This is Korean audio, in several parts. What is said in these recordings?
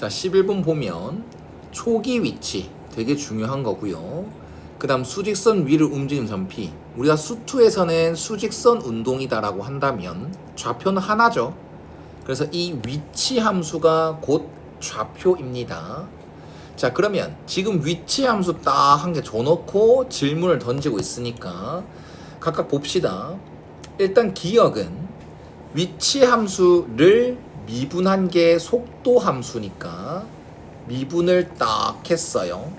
자, 11번 보면 초기 위치 되게 중요한 거고요. 그 다음 수직선 위를 움직이는 점피. 우리가 수투에서는 수직선 운동이다라고 한다면 좌표는 하나죠. 그래서 이 위치 함수가 곧 좌표입니다. 자, 그러면 지금 위치 함수 딱 한 개 줘놓고 질문을 던지고 있으니까 각각 봅시다. 일단 기억은 위치 함수를 미분한 게 속도 함수니까 미분을 딱 했어요.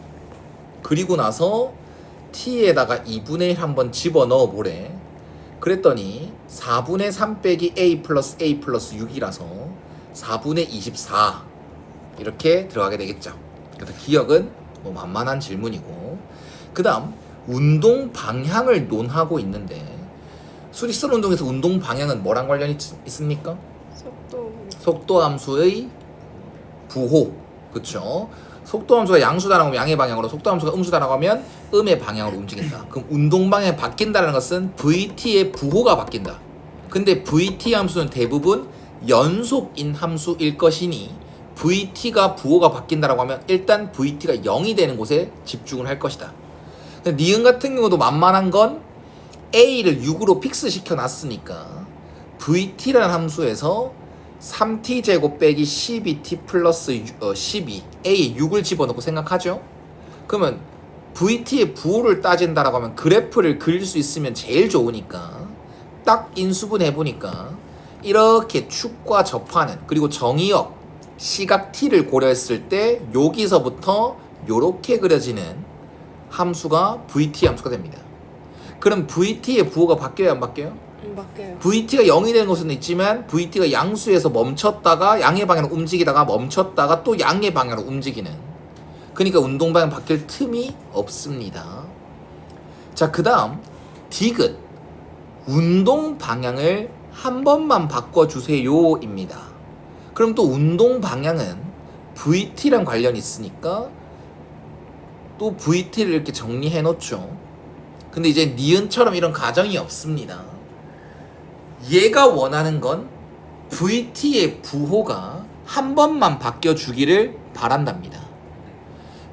그리고 나서 t에다가 2분의 1 한번 집어넣어 보래. 그랬더니 4분의 3 빼기 a 플러스 6이라서 4분의 24 이렇게 들어가게 되겠죠. 그래서 기억은 뭐 만만한 질문이고, 그 다음 운동 방향을 논하고 있는데 수직선 운동에서 운동 방향은 뭐랑 관련이 있습니까? 속도 함수의 부호. 그쵸? 속도 함수가 양수다라고 하면 양의 방향으로, 속도 함수가 음수다라고 하면 음의 방향으로 움직인다. 그럼 운동 방향이 바뀐다는 것은 VT의 부호가 바뀐다. 근데 VT 함수는 대부분 연속인 함수일 것이니 VT가 부호가 바뀐다라고 하면 일단 VT가 0이 되는 곳에 집중을 할 것이다. 근데 니은 같은 경우도 만만한 건 A를 6으로 픽스 시켜놨으니까 VT라는 함수에서 3t제곱 빼기 12t 플러스 12 A에 6을 집어넣고 생각하죠? 그러면 VT의 부호를 따진다라고 하면 그래프를 그릴 수 있으면 제일 좋으니까 딱 인수분 해보니까 이렇게 축과 접하는, 그리고 정의역 시각 t를 고려했을 때 여기서부터 이렇게 그려지는 함수가 VT 함수가 됩니다. 그럼 VT의 부호가 바뀌어요, 안 바뀌어요? 바뀌어요. VT가 0이 되는 것은 있지만 VT가 양수에서 멈췄다가 양의 방향으로 움직이다가 멈췄다가 또 양의 방향으로 움직이는, 그러니까 운동 방향 바뀔 틈이 없습니다. 자, 그 다음 디귿 운동 방향을 한 번만 바꿔주세요 입니다. 그럼 또 운동 방향은 VT랑 관련이 있으니까 또 VT를 이렇게 정리해 놓죠. 근데 이제 니은처럼 이런 가정이 없습니다. 얘가 원하는 건 VT의 부호가 한 번만 바뀌어주기를 바란답니다.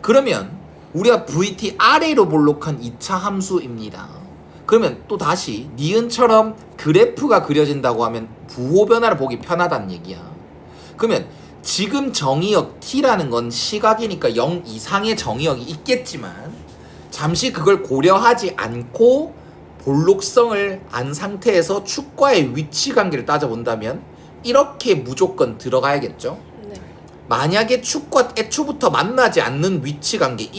그러면 우리가 VT 아래로 볼록한 2차 함수입니다. 그러면 또 다시 니은처럼 그래프가 그려진다고 하면 부호 변화를 보기 편하다는 얘기야. 그러면 지금 정의역 t라는 건 시각이니까 0 이상의 정의역이 있겠지만 잠시 그걸 고려하지 않고 볼록성을 안 상태에서 축과의 위치 관계를 따져본다면 이렇게 무조건 들어가야겠죠. 네. 만약에 축과 애초부터 만나지 않는 위치 관계,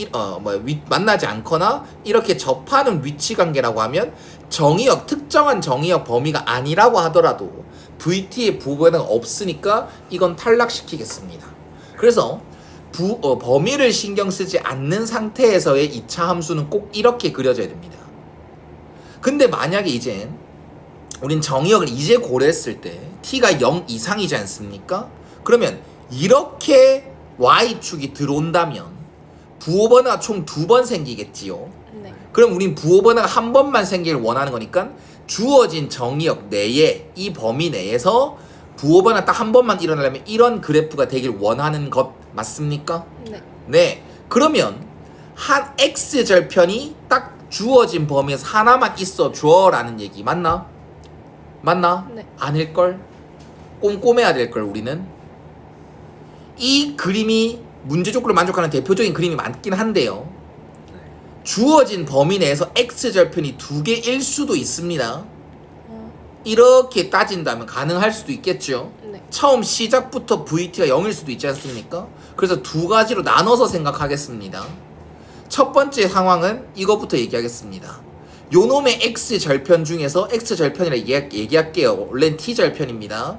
만나지 않거나 이렇게 접하는 위치 관계라고 하면 정의역, 특정한 정의역 범위가 아니라고 하더라도 VT의 부호는 없으니까 이건 탈락시키겠습니다. 그래서 범위를 신경 쓰지 않는 상태에서의 2차 함수는 꼭 이렇게 그려져야 됩니다. 근데 만약에 이젠 우린 정의역을 이제 고려했을 때 t가 0 이상이지 않습니까? 그러면 이렇게 y축이 들어온다면 부호 변화가 총 2번 생기겠지요. 네. 그럼 우린 부호 변화가 한 번만 생기길 원하는 거니까 주어진 정의역 내에, 이 범위 내에서 부호 변화 딱 한 번만 일어나려면 이런 그래프가 되길 원하는 것 맞습니까? 네. 네. 그러면 한 x절편이 딱 주어진 범위에서 하나만 있어 줘라는 얘기 맞나? 맞나? 네. 아닐걸? 꼼꼼해야 될걸 우리는. 이 그림이 문제 조건을 만족하는 대표적인 그림이 맞긴 한데요. 주어진 범위 내에서 x절편이 2개일 수도 있습니다. 이렇게 따진다면 가능할 수도 있겠죠. 네. 처음 시작부터 VT가 0일 수도 있지 않습니까? 그래서 두 가지로 나눠서 생각하겠습니다. 첫 번째 상황은 이거부터 얘기하겠습니다. 요놈의 x절편 중에서 x절편이라 얘기할게요. 원래는 t절편입니다.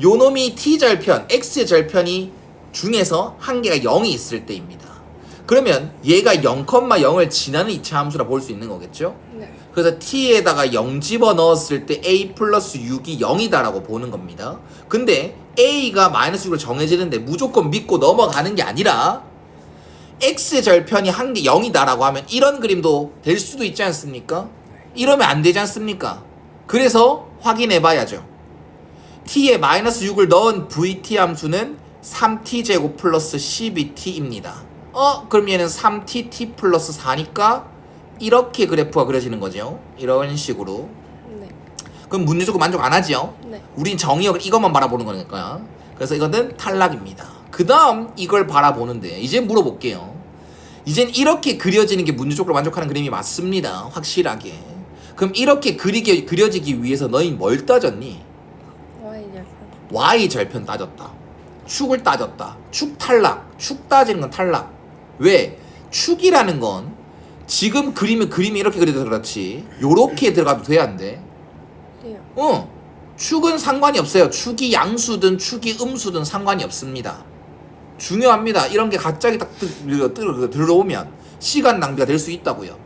요놈이 t절편, x절편이 중에서 한 개가 0이 있을 때입니다. 그러면 얘가 0,0을 지나는 2차 함수라 볼 수 있는 거겠죠? 네. 그래서 t에다가 0 집어넣었을 때 a 플러스 6이 0이다라고 보는 겁니다. 근데 a가 마이너스 6으로 정해지는데 무조건 믿고 넘어가는 게 아니라 x절편이 한 개 0이다라고 하면 이런 그림도 될 수도 있지 않습니까? 이러면 안 되지 않습니까? 그래서 확인해 봐야죠. t에 마이너스 6을 넣은 vt 함수는 3t제곱 플러스 12t입니다. 그럼 얘는 3tt 플러스 4니까 이렇게 그래프가 그려지는 거죠. 이런 식으로. 네. 그럼 문제 조금 만족 안 하지요? 네. 우린 정의역을 이것만 바라보는 거니까. 그래서 이거는 탈락입니다. 그 다음 이걸 바라보는데 이제 물어볼게요. 이젠 이렇게 그려지는 게 문제적으로 만족하는 그림이 맞습니다. 확실하게. 그럼 이렇게 그려지기 위해서 너희 뭘 따졌니? Y절편. Y절편 따졌다. 축을 따졌다. 축 탈락. 축 따지는 건 탈락. 왜? 축이라는 건 지금 그림이 이렇게 그려도 그렇지 요렇게 들어가도 돼야 안 돼? 돼요. 축은 상관이 없어요. 축이 양수든 축이 음수든 상관이 없습니다. 중요합니다. 이런 게 갑자기 딱 들어오면 시간 낭비가 될 수 있다고요.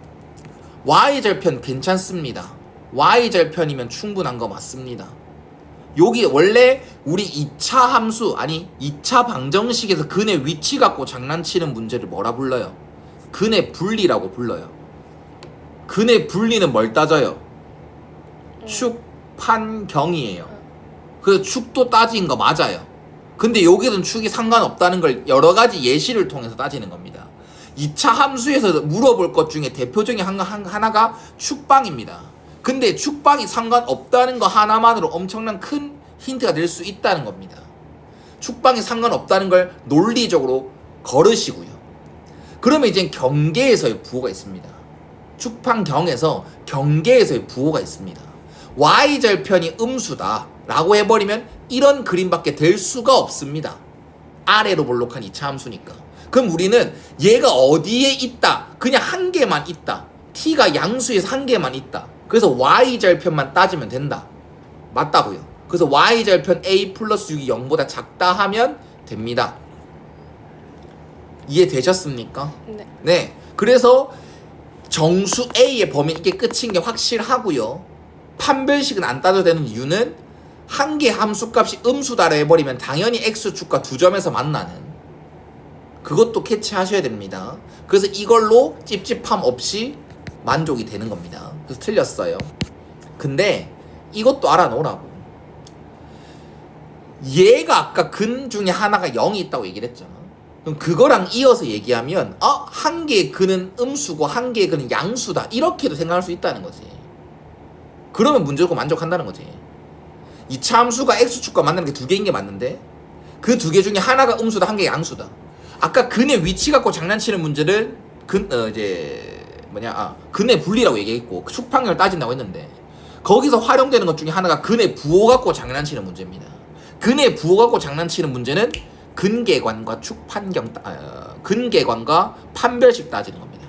Y절편 괜찮습니다. Y절편이면 충분한 거 맞습니다. 여기 원래 우리 2차 함수 아니 2차 방정식에서 근의 위치 갖고 장난치는 문제를 뭐라 불러요? 근의 분리라고 불러요. 근의 분리는 뭘 따져요? 축, 판, 경이에요. 그래서 축도 따진 거 맞아요. 근데 여기는 축이 상관없다는 걸 여러 가지 예시를 통해서 따지는 겁니다. 2차 함수에서 물어볼 것 중에 대표적인 하나가 축방입니다. 근데 축방이 상관없다는 거 하나만으로 엄청난 큰 힌트가 될 수 있다는 겁니다. 축방이 상관없다는 걸 논리적으로 걸으시고요. 그러면 이제 경계에서의 부호가 있습니다. 축판경에서 경계에서의 부호가 있습니다. Y절편이 음수다 라고 해버리면 이런 그림밖에 될 수가 없습니다. 아래로 볼록한 2차 함수니까. 그럼 우리는 얘가 어디에 있다 그냥 한 개만 있다, t가 양수에서 한 개만 있다, 그래서 Y절편만 따지면 된다. 맞다고요. 그래서 Y절편 A 플러스 6이 0보다 작다 하면 됩니다. 이해되셨습니까? 네. 네. 그래서 정수 A의 범위 이게 끝인 게 확실하고요. 판별식은 안 따져도 되는 이유는 한 개 함수값이 음수다라 해버리면 당연히 X축과 두 점에서 만나는 그것도 캐치하셔야 됩니다. 그래서 이걸로 찝찝함 없이 만족이 되는 겁니다. 그래서 틀렸어요. 근데 이것도 알아놓으라고. 얘가 아까 근 중에 하나가 0이 있다고 얘기를 했잖아. 그럼 그거랑 이어서 얘기하면 한 개의 근은 음수고 한 개의 근은 양수다 이렇게도 생각할 수 있다는 거지. 그러면 문제고 만족한다는 거지. 2차 함수가 X축과 만나는 게 두 개인 게 맞는데 그 두 개 중에 하나가 음수다 한 개가 양수다. 아까 근의 위치 갖고 장난치는 문제를 근의 분리라고 얘기했고 축판경을 따진다고 했는데 거기서 활용되는 것 중에 하나가 근의 부호 갖고 장난치는 문제입니다. 근의 부호 갖고 장난치는 문제는 근계관과 근계관과 판별식 따지는 겁니다.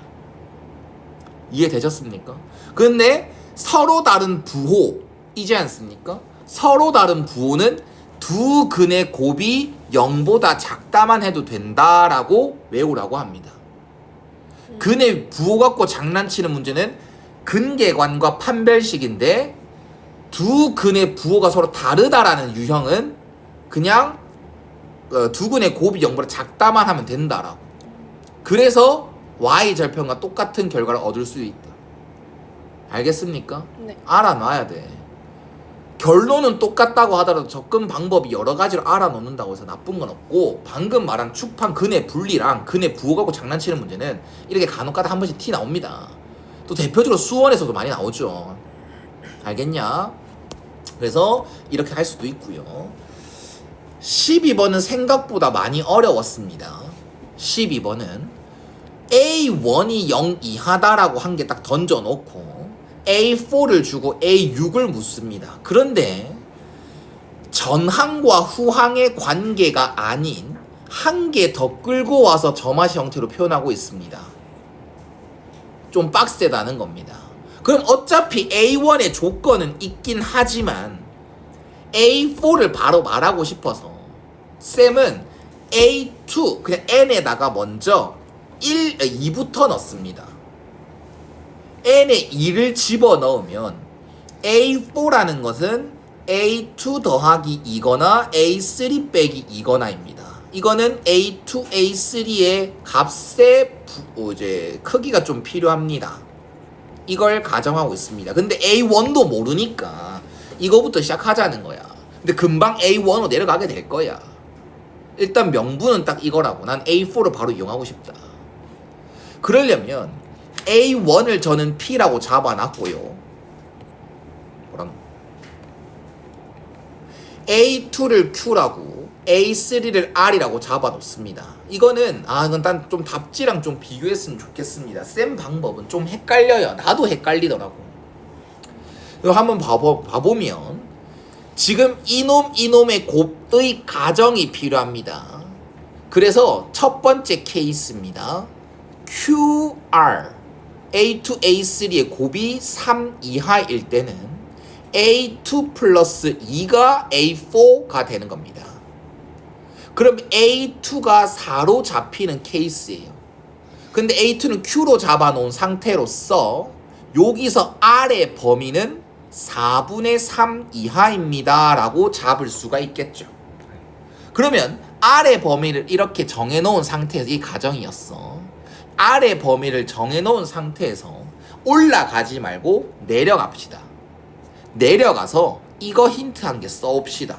이해되셨습니까? 근데 서로 다른 부호이지 않습니까? 서로 다른 부호는 두 근의 곱이 0보다 작다만 해도 된다라고 외우라고 합니다. 근의 부호 갖고 장난치는 문제는 근계관과 판별식인데 두 근의 부호가 서로 다르다라는 유형은 그냥 두 근의 곱이 0보다 작다만 하면 된다라고. 그래서 Y절편과 똑같은 결과를 얻을 수 있다. 알겠습니까? 네. 알아놔야 돼. 결론은 똑같다고 하더라도 접근 방법이 여러 가지로 알아놓는다고 해서 나쁜 건 없고 방금 말한 축판 근의 분리랑 근의 부호 갖고 장난치는 문제는 이렇게 간혹가다 한 번씩 티 나옵니다. 또 대표적으로 수원에서도 많이 나오죠. 알겠냐? 그래서 이렇게 할 수도 있고요. 12번은 생각보다 많이 어려웠습니다. 12번은 A1이 0 이하다라고 한 개 딱 던져놓고 A4를 주고 A6을 묻습니다. 그런데 전항과 후항의 관계가 아닌 한 개 더 끌고 와서 점화시 형태로 표현하고 있습니다. 좀 빡세다는 겁니다. 그럼 어차피 A1의 조건은 있긴 하지만 A4를 바로 말하고 싶어서 쌤은 A2 그냥 N에다가 먼저 2부터 넣습니다. N에 2를 집어넣으면 A4라는 것은 A2 더하기 2거나 A3 빼기 2거나입니다. 이거는 A2, A3의 값의 크기가 좀 필요합니다. 이걸 가정하고 있습니다. 근데 A1도 모르니까 이거부터 시작하자는 거야. 근데 금방 A1으로 내려가게 될 거야. 일단 명분은 딱 이거라고. 난 A4를 바로 이용하고 싶다. 그러려면 A1을 저는 P라고 잡아놨고요. 뭐랑 A2를 Q라고 A3를 R이라고 잡아놓습니다. 이거는 이건 난 좀 답지랑 좀 비교했으면 좋겠습니다. 쌤 방법은 좀 헷갈려요. 나도 헷갈리더라고. 이거 한번 봐보면 지금 이놈의 곱의 가정이 필요합니다. 그래서 첫 번째 케이스입니다. QR A2, A3의 곱이 3 이하일 때는 A2 플러스 2가 A4가 되는 겁니다. 그럼 A2가 4로 잡히는 케이스예요. 근데 A2는 Q로 잡아놓은 상태로서 여기서 R의 범위는 4분의 3 이하입니다 라고 잡을 수가 있겠죠. 그러면 R의 범위를 이렇게 정해놓은 상태에서 이 가정이었어. R의 범위를 정해놓은 상태에서 올라가지 말고 내려갑시다. 내려가서 이거 힌트 한 개 써옵시다.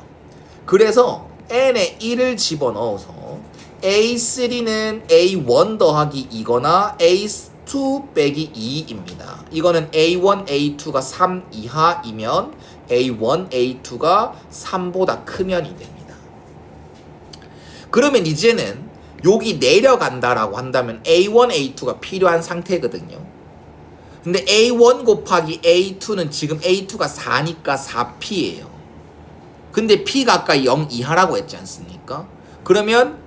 그래서 n에 1을 집어넣어서 A3는 A1 더하기 2거나 A2 빼기 2입니다. 이거는 A1, A2가 3 이하이면 A1, A2가 3보다 크면이 됩니다. 그러면 이제는 여기 내려간다라고 한다면 A1, A2가 필요한 상태거든요. 근데 A1 곱하기 A2는 지금 A2가 4니까 4P예요. 근데 P가 아까 0 이하라고 했지 않습니까? 그러면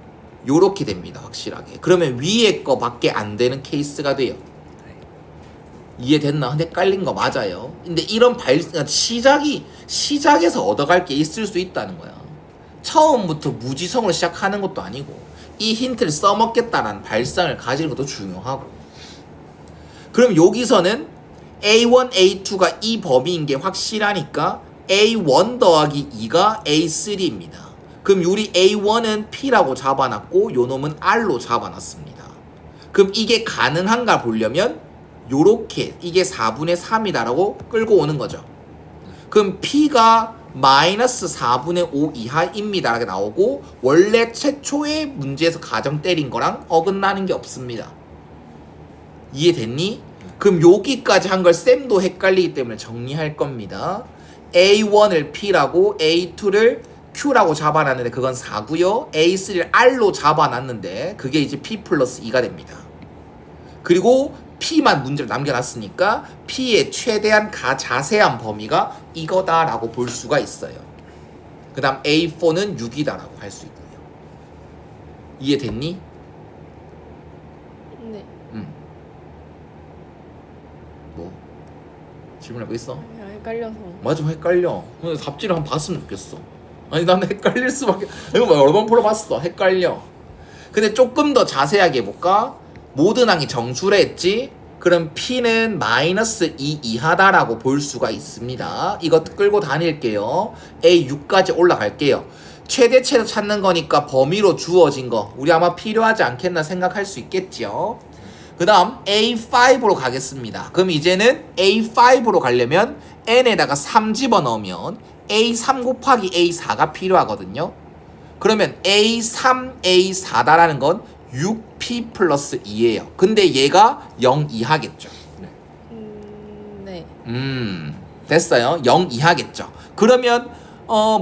요렇게 됩니다. 확실하게. 그러면 위에 거밖에 안 되는 케이스가 돼요. 이해됐나? 헷갈린 거 맞아요. 근데 이런 시작에서 얻어갈 게 있을 수 있다는 거야. 처음부터 무지성으로 시작하는 것도 아니고 이 힌트를 써먹겠다라는 발상을 가지는 것도 중요하고. 그럼 여기서는 A1, A2가 이 범위인 게 확실하니까 A1 더하기 2가 A3입니다. 그럼 우리 A1은 P라고 잡아놨고 요놈은 R로 잡아놨습니다. 그럼 이게 가능한가 보려면 요렇게 이게 4분의 3이다라고 끌고 오는 거죠. 그럼 P가 마이너스 4분의 5 이하입니다 라고 나오고 원래 최초의 문제에서 가정 때린 거랑 어긋나는 게 없습니다. 이해됐니? 그럼 여기까지 한 걸 쌤도 헷갈리기 때문에 정리할 겁니다. A1을 P라고 A2를 Q라고 잡아놨는데 그건 4고요. A3를 R로 잡아놨는데 그게 이제 P 플러스 2가 됩니다. 그리고 P만 문제를 남겨놨으니까 P의 최대한 자세한 범위가 이거다라고 볼 수가 있어요. 그 다음 A4는 6이다라고 할 수 있고요. 이해됐니? 네. 뭐? 질문하고 있어? 헷갈려서. 맞아, 헷갈려. 근데 답지를 한번 봤으면 좋겠어. 아니 나는 헷갈릴 수밖에. 이거 뭐 여러 번 풀어봤어. 헷갈려. 근데 조금 더 자세하게 해볼까? 모든 항이 정수라 했지? 그럼 P는 마이너스 2 이하다라고 볼 수가 있습니다. 이거 끌고 다닐게요. A6까지 올라갈게요. 최대치를 찾는 거니까 범위로 주어진 거 우리 아마 필요하지 않겠나 생각할 수 있겠죠. 그 다음 A5로 가겠습니다. 그럼 이제는 A5로 가려면 N에다가 3 집어넣으면 A3 곱하기 A4가 필요하거든요. 그러면 A3, A4다라는 건 6P 플러스 2예요. 근데 얘가 0 이하겠죠. 네. 됐어요. 0 이하겠죠. 그러면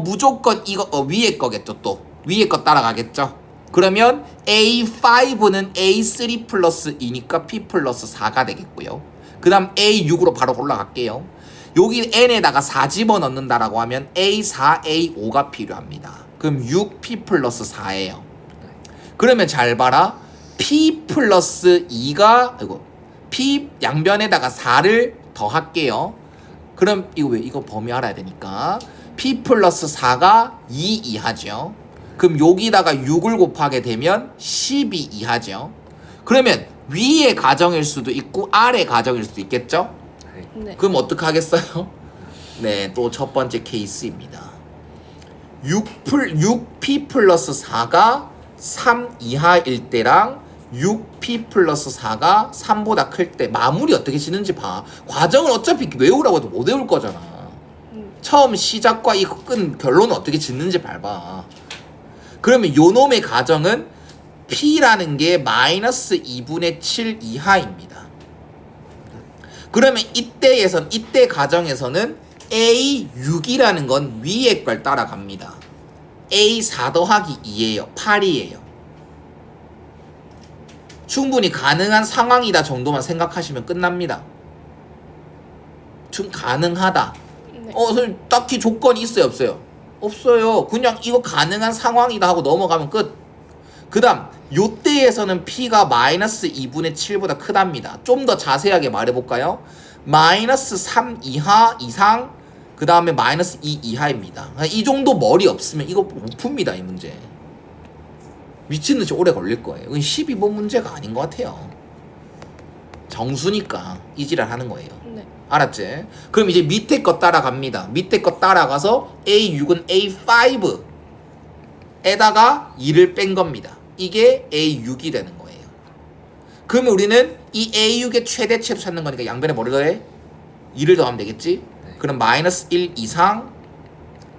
무조건 이거 위에 거겠죠. 또 위에 거 따라가겠죠. 그러면 A5는 A3 플러스 2니까 P 플러스 4가 되겠고요. 그 다음 A6으로 바로 올라갈게요. 여기 N에다가 4 집어넣는다라고 하면 A4, A5가 필요합니다. 그럼 6P 플러스 4예요. 그러면 잘 봐라. P 플러스 2가 P 양변에다가 4를 더할게요. 그럼 이거 범위 알아야 되니까 P 플러스 4가 2 이하죠. 그럼 여기다가 6을 곱하게 되면 12 이하죠. 그러면 위의 가정일 수도 있고 아래 가정일 수도 있겠죠? 네. 그럼 어떻게 하겠어요? 네, 또 첫 번째 케이스입니다. 6P 플러스 4가 3 이하일 때랑 6P 플러스 4가 3보다 클 때 마무리 어떻게 짓는지 봐. 과정은 어차피 외우라고 해도 못 외울 거잖아. 처음 시작과 이 끝 결론은 어떻게 짓는지 밟아. 그러면 요 놈의 가정은 P라는 게 마이너스 2분의 7 이하입니다. 그러면 이때 가정에서는 A6이라는 건 위에 걸 따라갑니다. A4 더하기 2예요. 8이에요. 충분히 가능한 상황이다 정도만 생각하시면 끝납니다. 가능하다. 네. 선생님 딱히 조건이 있어요 없어요? 없어요. 그냥 이거 가능한 상황이다 하고 넘어가면 끝. 그 다음 요때에서는 P가 마이너스 2분의 7보다 크답니다. 좀 더 자세하게 말해볼까요? 마이너스 3 이하 이상 그 다음에 마이너스 2 이하입니다. 이 정도 머리 없으면 이거 못 풉니다 이 문제. 미친듯이 오래 걸릴 거예요. 이건 12번 문제가 아닌 것 같아요. 정수니까 이지랄 하는 거예요. 네. 알았지? 그럼 이제 밑에 거 따라갑니다. 밑에 거 따라가서 A6은 A5에다가 2를 뺀 겁니다. 이게 A6이 되는 거예요. 그러면 우리는 이 A6의 최대치로 찾는 거니까 양변에 뭐를 더해? 2를 더하면 되겠지? 네. 그럼 마이너스 1 이상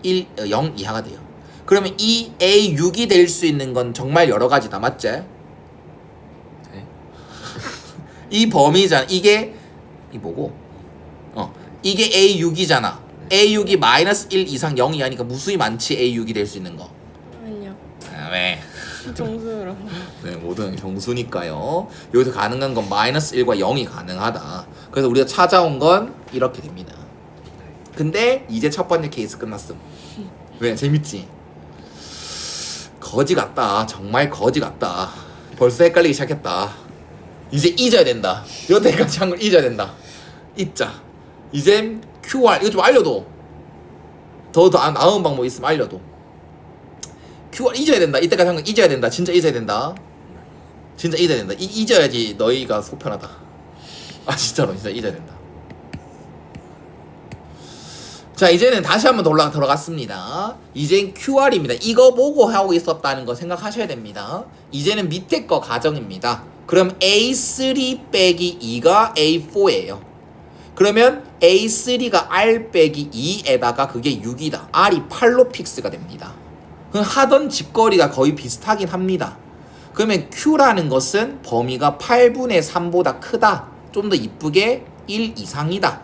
0 이하가 돼요. 그러면 이 A6이 될 수 있는 건 정말 여러 가지다. 맞지? 네. 이 범위잖아. 이게 이 뭐고? 이게 A6이잖아. A6이 마이너스 1 이상 0 이하니까 무수히 많지. A6이 될 수 있는 거. 아니요. 왜? 정수로. 네, 모든 정수니까요. 여기서 가능한 건 마이너스 1과 0이 가능하다. 그래서 우리가 찾아온 건 이렇게 됩니다. 근데 이제 첫 번째 케이스 끝났음. 왜? 재밌지? 거지 같다. 정말 거지 같다. 벌써 헷갈리기 시작했다. 이제 잊어야 된다. 여태까지 한 걸 잊어야 된다. 잊자. 이젠 QR 이거 좀 알려도. 더 나은 방법 있으면 알려도. QR 잊어야 된다. 이때까지 한 거 잊어야 된다. 진짜 잊어야 된다. 진짜 잊어야 된다. 잊어야지 너희가 속 편하다. 아 진짜로 진짜 잊어야 된다. 자 이제는 다시 한번 돌아갔습니다. 이젠 QR입니다. 이거 보고 하고 있었다는 거 생각하셔야 됩니다. 이제는 밑에 거 가정입니다. 그럼 A3 빼기 2가 A4예요. 그러면 A3가 R 빼기 2에다가 그게 6이다. R이 8로 픽스가 됩니다. 그럼 하던 집거리가 거의 비슷하긴 합니다. 그러면 Q라는 것은 범위가 8분의 3보다 크다. 좀 더 이쁘게 1 이상이다.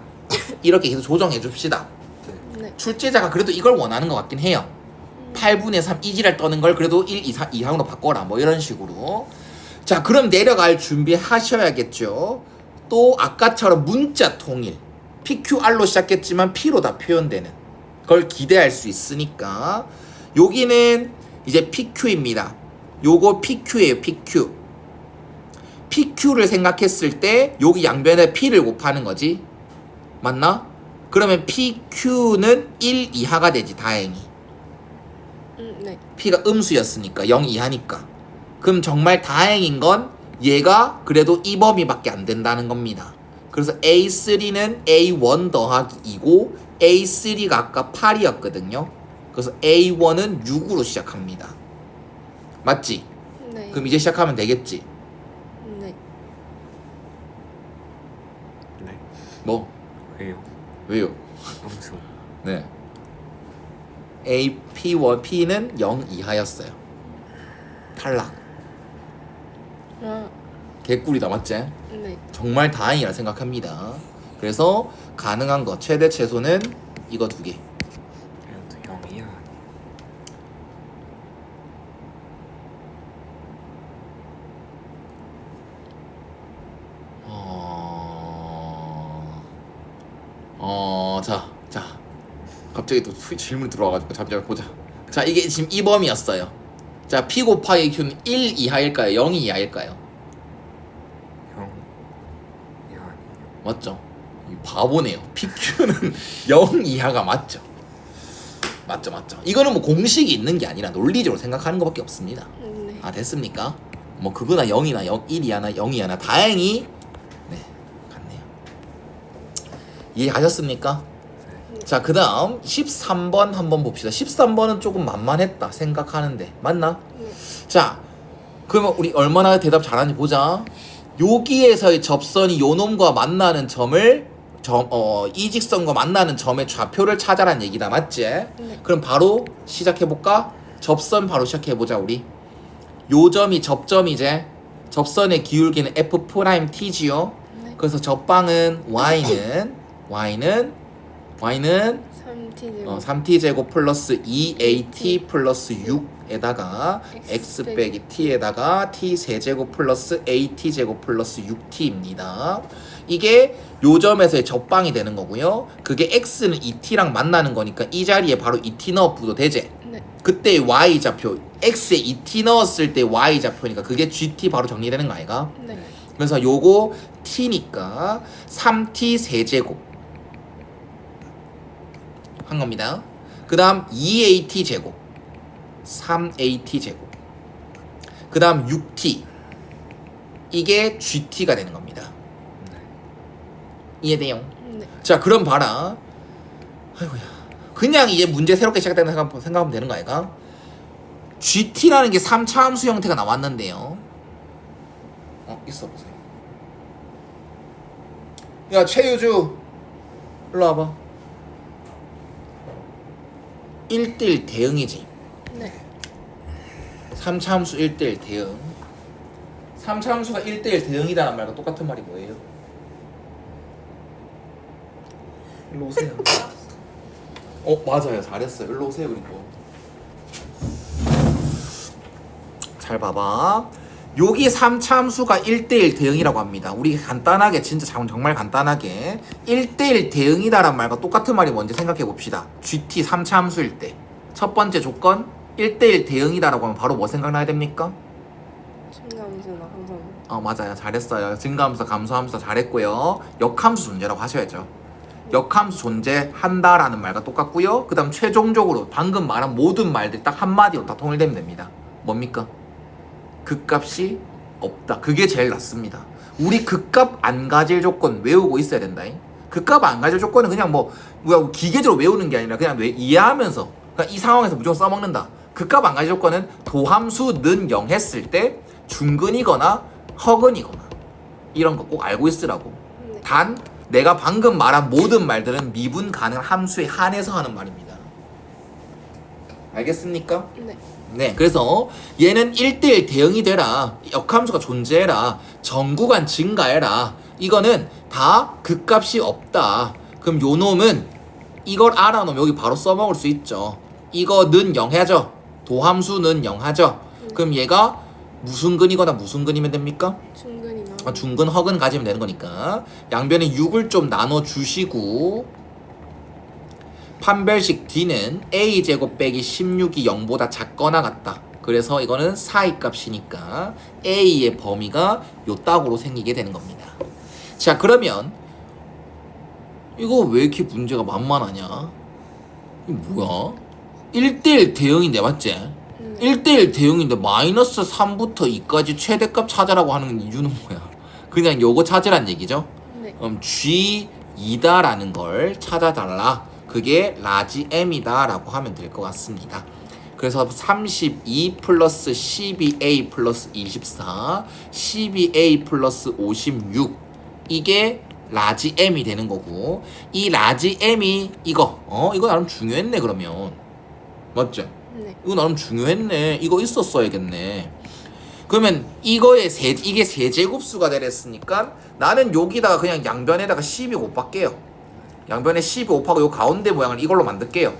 이렇게 계속 조정해 줍시다. 네. 출제자가 그래도 이걸 원하는 것 같긴 해요. 8분의 3 이지랄 떠는 걸 그래도 1 이상으로 바꿔라. 뭐 이런 식으로. 자 그럼 내려갈 준비하셔야겠죠. 또 아까처럼 문자 통일. PQR로 시작했지만 P로 다 표현되는 걸 기대할 수 있으니까 여기는 이제 PQ입니다. 요거 PQ예요. PQ. PQ를 생각했을 때 여기 양변에 P를 곱하는 거지. 맞나? 그러면 PQ는 1 이하가 되지 다행히. 네. P가 음수였으니까 0 이하니까. 그럼 정말 다행인 건 얘가 그래도 이 범위밖에 안 된다는 겁니다. 그래서 A3는 A1 더하기 2고 A3가 아까 8이었거든요. 그래서 A1은 6으로 시작합니다. 맞지? 네. 그럼 이제 시작하면 되겠지? 네. 네. 뭐? 왜요? 왜요? 음수. 네. P1, P는 0 이하였어요. 탈락. 아, 개꿀이다 맞지? 네. 정말 다행이라 생각합니다. 그래서 가능한 거 최대 최소는 이거 두 개. 그래도 0이야. 자. 갑자기 또 질문 들어와가지고 잠시만 보자. 자, 이게 지금 이 범위였어요. 자, P 곱하기 Q는 1 이하일까요? 0 이하일까요? 0 이하. 맞죠? 이 바보네요. PQ는 0 이하가 맞죠? 맞죠. 이거는 뭐 공식이 있는 게 아니라 논리적으로 생각하는 것밖에 없습니다. 네. 아, 됐습니까? 뭐 그거나 0이나 1 이하나 0 이하나 다행히 네, 같네요. 이해하셨습니까? 자, 그 다음 13번 한번 봅시다. 13번은 조금 만만했다 생각하는데 맞나? 네. 자, 그러면 우리 얼마나 대답 잘하는지 보자. 여기에서의 접선이 요 놈과 만나는 점을 이 직선과 만나는 점의 좌표를 찾아라는 얘기다. 맞지? 네. 그럼 바로 시작해볼까? 접선 바로 시작해보자 우리. 요 점이 접점이제. 접선의 기울기는 F'T지요. 네. 그래서 접방은 Y는 3t 제곱 3t제곱 플러스 2at 플러스 6에다가 x 빼기 t에다가 t 세제곱 플러스 at제곱 플러스 6t입니다. 이게 요 점에서의 접방이 되는 거고요. 그게 x는 2t랑 만나는 거니까 이 자리에 바로 2t 넣어도 되지. 네. 그때 y좌표 x에 2t 넣었을 때 y좌표니까 그게 gt 바로 정리되는 거 아이가? 네. 그래서 요거 t니까 3t 세제곱 한 겁니다. 그 다음 2at 제곱 3at 제곱 그 다음 6t 이게 gt가 되는 겁니다. 이해돼요? 네. 자 그럼 봐라. 아이고야 그냥 이제 문제 새롭게 시작된다 생각하면 되는 거 아이가? gt라는 게 3차 함수 형태가 나왔는데요. 있어 보세요. 야 최유주 일로 와봐. 1대1 대응이지. 네. 3차 함수 1대1 대응. 3차 함수가 1대1 대응이다는 말과 똑같은 말이 뭐예요? 일로 오세요. 맞아요. 잘했어요. 일로 오세요. 그리고 잘 봐봐. 여기 3차 함수가 1대1 대응이라고 합니다. 우리 간단하게 진짜 정말 간단하게 1대1 대응이다란 말과 똑같은 말이 뭔지 생각해 봅시다. GT 3차 함수일 때 첫 번째 조건 1대1 대응이다라고 하면 바로 뭐 생각나야 됩니까? 증가함수나 함수. 맞아요. 잘했어요. 증가함수, 감소함수 잘했고요. 역함수 존재라고 하셔야죠. 역함수 존재한다라는 말과 똑같고요. 그 다음 최종적으로 방금 말한 모든 말들 딱 한마디로 다 통일되면 됩니다. 뭡니까? 극값이 없다. 그게 제일 낫습니다. 우리 극값 안 가질 조건 외우고 있어야 된다. 극값 안 가질 조건은 그냥 뭐 기계적으로 외우는 게 아니라 그냥 이해하면서 그러니까 이 상황에서 무조건 써먹는다. 극값 안 가질 조건은 도함수는 0 했을 때 중근이거나 허근이거나 이런 거 꼭 알고 있으라고. 네. 단 내가 방금 말한 모든 말들은 미분 가능 함수에 한해서 하는 말입니다. 알겠습니까? 네. 네, 그래서 얘는 1대1 대응이 되라, 역함수가 존재해라, 정구간 증가해라, 이거는 다 극값이 없다. 그럼 요 놈은 이걸 알아놓으면 여기 바로 써먹을 수 있죠. 이거는 0 해야죠. 도함수는 0 하죠. 그럼 얘가 무슨 근이거나 무슨 근이면 됩니까? 중근이나 중근, 허근 가지면 되는 거니까 양변에 6을 좀 나눠주시고 판별식 D는 A제곱 빼기 16이 0보다 작거나 같다. 그래서 이거는 4의 값이니까 A의 범위가 요 딱으로 생기게 되는 겁니다. 자 그러면 이거 왜 이렇게 문제가 만만하냐? 이거 뭐야? 1대1 대응인데 맞지? 네. 1대1 대응인데 마이너스 3부터 2까지 최대값 찾으라고 하는 이유는 뭐야? 그냥 요거 찾으란 얘기죠? 네. 그럼 G2다라는 걸 찾아달라. 그게 라지 M이다 라고 하면 될 것 같습니다. 그래서 32 플러스 12A 플러스 24 12A 플러스 56 이게 라지 M이 되는 거고 이 라지 M이 이거 나름 중요했네. 그러면 맞죠? 네. 이거 나름 중요했네. 이거 있었어야겠네. 그러면 이게 세제곱수가 되랬으니까 나는 여기다가 그냥 양변에다가 12 곱할게요. 양변에 12 곱하고 요 가운데 모양을 이걸로 만들게요.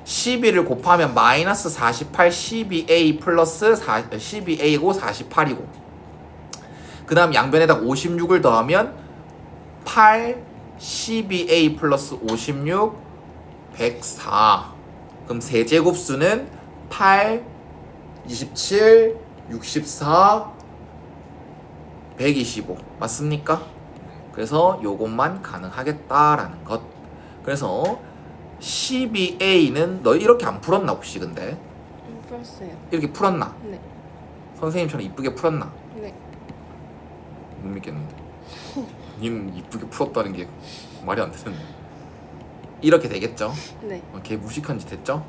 12를 곱하면 마이너스 48 12A 플러스 12A고 48이고 그 다음 양변에다가 56을 더하면 8 12A 플러스 56 104. 그럼 세제곱수는 8 27 64 125 맞습니까? 그래서 요것만 가능하겠다라는 것. 그래서 12A는 너 이렇게 안 풀었나 혹시 근데? 풀었어요. 이렇게 풀었나? 네. 선생님처럼 이쁘게 풀었나? 네. 못 믿겠는데. 니는 이쁘게 풀었다는 게 말이 안 되는데. 이렇게 되겠죠? 네. 걔 무식한 짓 했죠?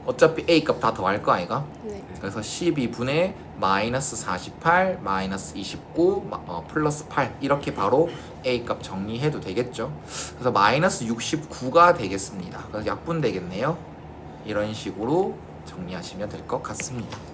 어차피 A 값 다 더할 거 아이가? 네. 그래서 12분의 마이너스 48 마이너스 29 플러스 8 이렇게 바로 A 값 정리해도 되겠죠. 그래서 마이너스 69가 되겠습니다. 그래서 약분 되겠네요. 이런 식으로 정리하시면 될 것 같습니다.